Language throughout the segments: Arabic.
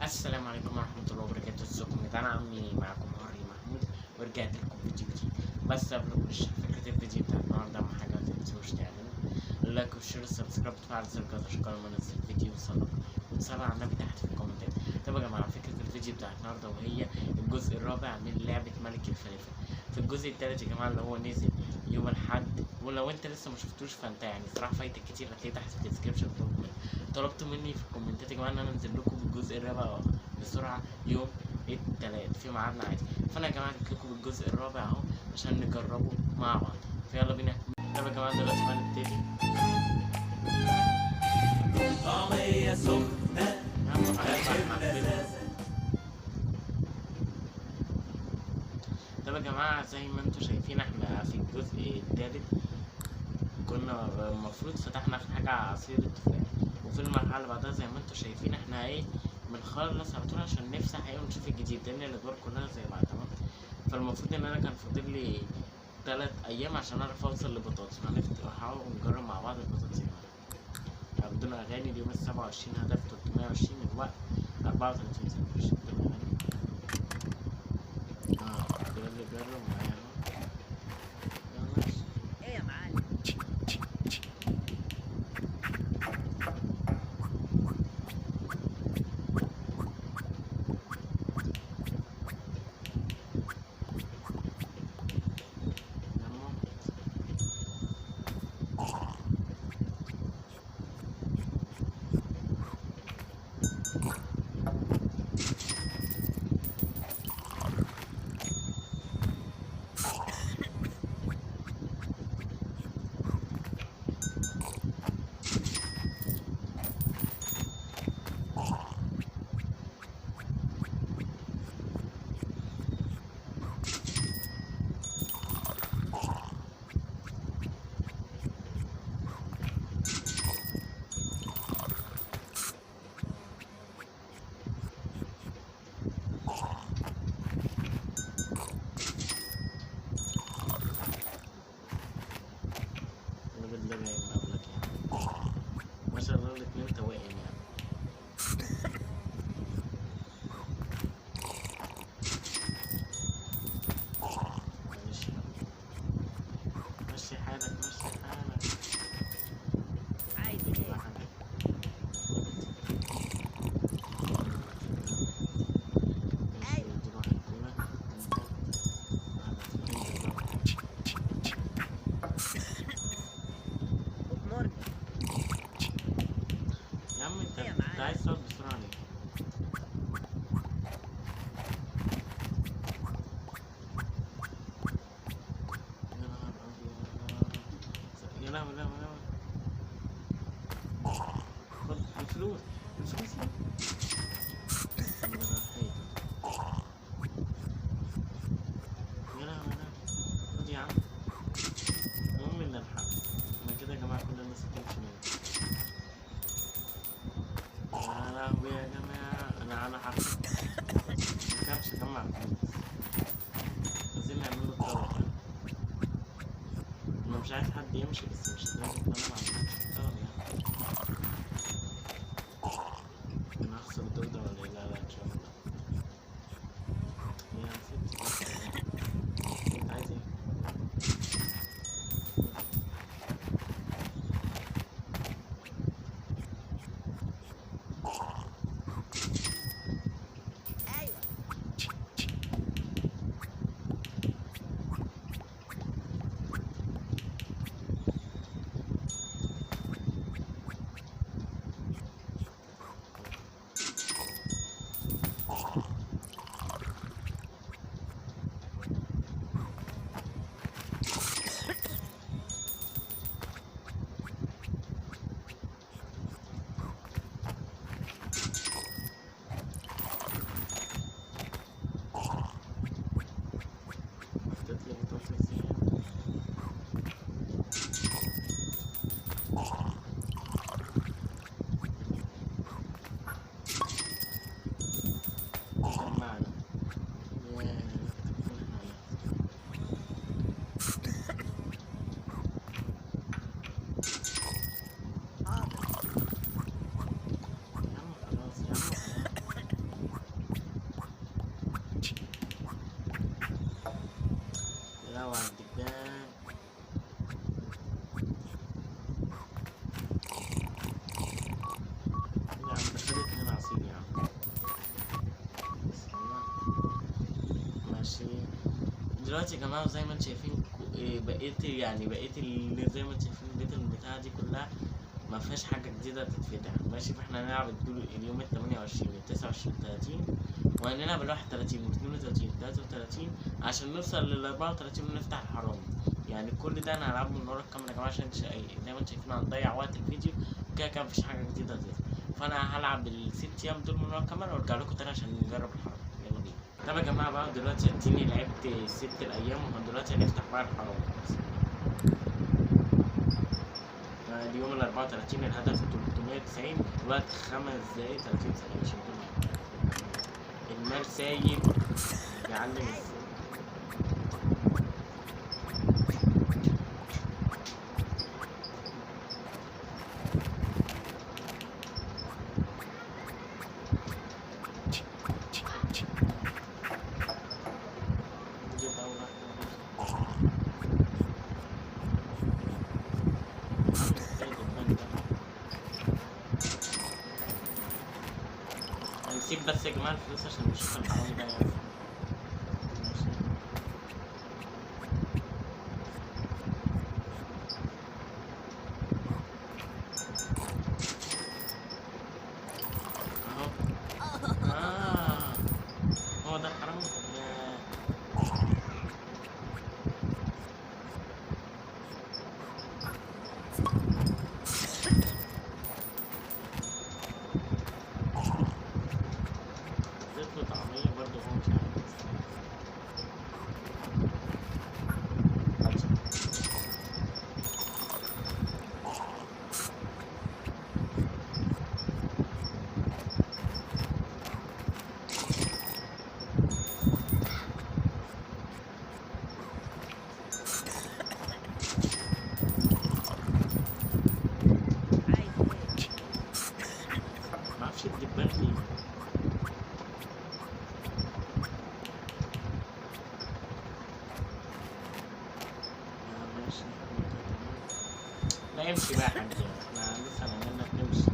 السلام عليكم ورحمة الله وبركاته. ازيكم يا جدعان؟ عاملين معاكم هاري محمود، ورجعت لكم فيديو جديد. بس قبل كل شيء، فكرة الفيديو بتاع النهاردة أهم حاجة متنسوش تعملوا اللايك والشير والسبسكرايب وتفعل زر الجرس عشان كل ما انزل فيديو يوصلك، وتصلوا على النبي تحت في الكومنتات. طب يا جماعة، فكرة الفيديو بتاع النهاردة وهي الجزء الرابع من لعبة ملك الفلافل. في الجزء التالت يا جماعة اللي هو نزل يوم الأحد، ولو انت لسه مشفتوش فانت يعني صراحة فايتك كتير، هتلاقيه تحت في الديسكريبشن. طلبتوا مني في الكومنتات يا جماعة ان انا انزل لكم بالجزء الرابع بسرعة يوم التلات في ميعادنا عادي، فانا يا جماعة جيت لكم بالجزء الرابع اهو عشان نجربه مع بعض. فيلا بينا. طب يا جماعة دلوقتي هنبتدي. طعمية سخنة طب يا جماعة زي ما انتوا شايفين احنا في الجزء التالت كنا المفروض فتحنا اخر حاجة عصير التفاح، وفي المرحلة اللي بعدها زي ما انتوا شايفين احنا ايه بنخلص على طول عشان نفتح ايه ونشوف الجديد، لان الادوار كلها زي بعض. تمام، فالمفروض ان انا كان فاضل لي 3 ايام عشان اعرف اوصل لبطاطس، فهنفتح ونجرب مع بعض البطاطس يا جماعة. بدون اغاني، اليوم 27 هدف 320، الوقت 34 سنة. بدون اغاني. يلا جرب معايا اهو. يلا. ايه يا معلم؟ الراجل ده باين مقابلك يعني، ما شاء الله الاتنين توائم يعني. معلش بقى. مشي حالك مشي حالك. عايز دي بقى ايه؟ حاجة. ماشي، ايوه. دي واحد كولا. انزل بقى. امرني. يا عم انت ايه يا انت معلم؟ عايز تقعد بسرعة ليه؟ يا نهار أبيض. يا لهوي يا لهوي يا لهوي. خد الفلوس. الفلوس دي. يا لهوي. يا لهوي يا لهوي. خد يا عم. المهم ان الحق انا كده يا جماعة كل الناس بتمشي مني. يا لهوي يا جماعة، انا حرفيا مكانش اجمع فلوس. عايزين نعمله الطلب يعني. انا مش عايز حد يمشي، بس مش لازم ان انا معملش الطلب يعني. انا هخسر الدور ده ولا ايه؟ لا لا ان شاء الله. يا ست انت عايز ايه؟ ايوه. دلوقتي يا جماعة زي ما انتم شايفين بقيت اللي زي ما انتم شايفين بقيت البتاعة دي كلها ما فيهاش حاجة جديدة تتفتح ماشي. فاحنا هنلعب اليوم ال 28 ال 29 30 وهنلعب ال 31 وال 32 33 عشان نوصل لل 34 ونفتح الحرام. يعني كل ده انا هلعبه من ورا الكاميرا يا جماعة عشان زي ما انتم شايفين هنضيع وقت الفيديو وكده كده مفيش حاجة جديدة تظهر. فانا هلعب ال6 ايام دول من ورا الكاميرا وارجع لكم تاني عشان نجرب الحرام. يلا بينا. طب يا جماعة بقى دلوقتي اديني لعبت 6 الايام ودلوقتي هنفتح بقى الحرام. اليوم ال 34 الهدف 390 الوقت 5 دقايق 30 ثانية عشان المال سايب يعلم ازاي. هنسيب بس يا جماعة الفلوس عشان نشوف الحرام ده يعني. ماشي. اهو هو ده الحرام. طعمية برضه هو مش عارف. معرفش الدبان فين. لا يمشي بقى يا حاج احنا لسه هنعملنا نمشي.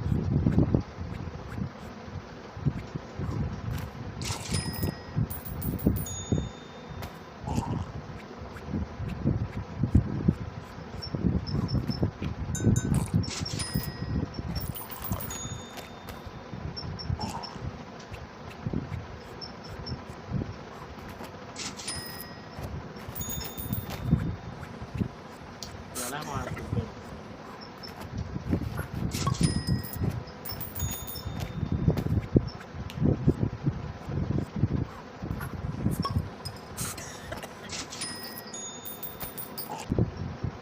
يا لهوي على الدبان.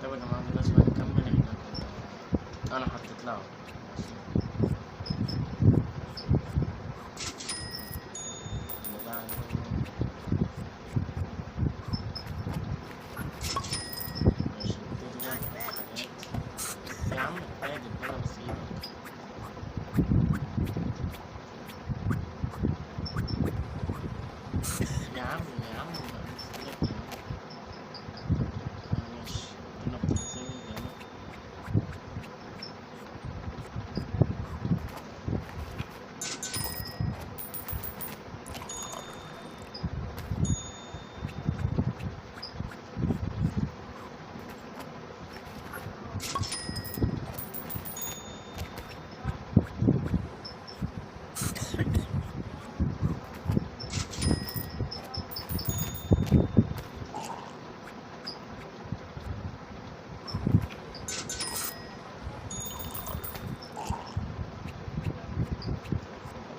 طب يا جماعة دلوقتي بقى نكمل احنا انا حطيت لها يا عم كفاية دبانة بسيطة. يا عم ماشي انا بتحسن هنا.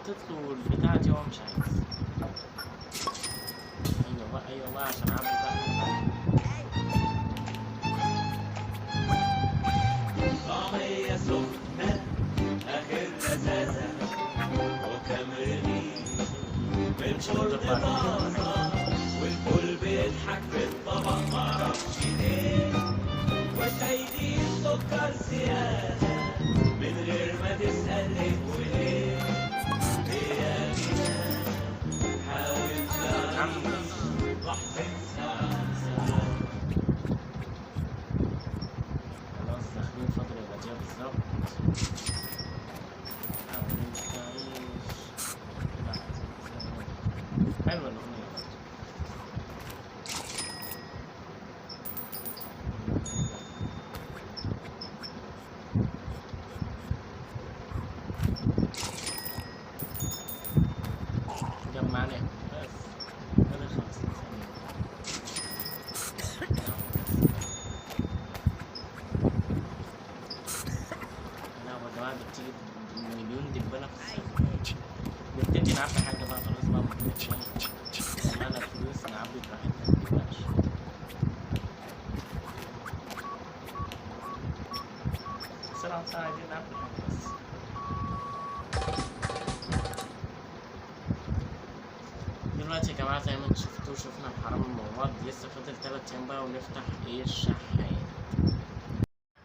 حطيت له البتاعة دي هو مش عايز. ايوه بقى عشان اعمل بقى. طعمية سخنة آخر لذاذة وكم رغيف من شرب طازة والكل بيضحك في الطبق معرفش ليه وسايدين سكر زيادة من غير ما تسأل ليه وليه. هي كده حاول تعيش لحظة سعادة. خلاص داخلين فترة البداية بالظبط. حلوة الأغنية برضه. جمعنا بس كده 50 ثانية. لا يا جماعة دي بتيجي مليون دبانة في عايز الثانية. نبتدي نعبي حاجة بقى خلاص بقى معانا فلوس نعبي براحتنا متقلقش. بسرعة بسرعة عايزين نعبي حاجة بس. دلوقتي يا جماعة زي ما انتوا شفتوا شفنا الحرام المواد لسه فاضل 3 أيام بقى ونفتح ايه الشحات.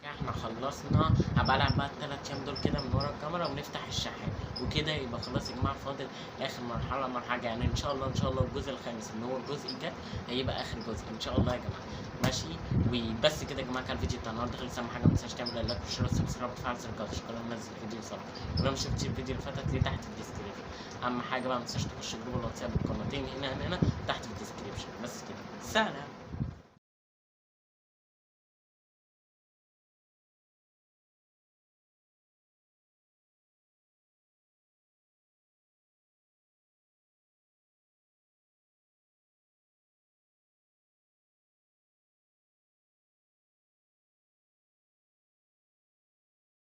احنا خلصنا هبقى العب بقى ال3 أيام دول كده من ورا الكاميرا ونفتح الشحات وكده يبقى خلاص يا جماعة فاضل آخر مرحلة يعني إن شاء الله الجزء الخامس اللي هو الجزء الجاي هيبقى آخر جزء إن شاء الله يا جماعة. ماشي وبس كده يا جماعة كان الفيديو بتاع النهارده خلص. أهم حاجة متنساش تعمل لايك وشير وسبسكرايب وتفعل زر الجرس عشان كل ما انزل فيديو يوصلك. ولو مشفتش الفيديو اللي فات هتلاقيه تحت في الديسكريبشن. أهم حاجة بقى متنساش تخش جروب الواتساب القناتين هنا تحت في الديسكريبشن. بس كده سلام.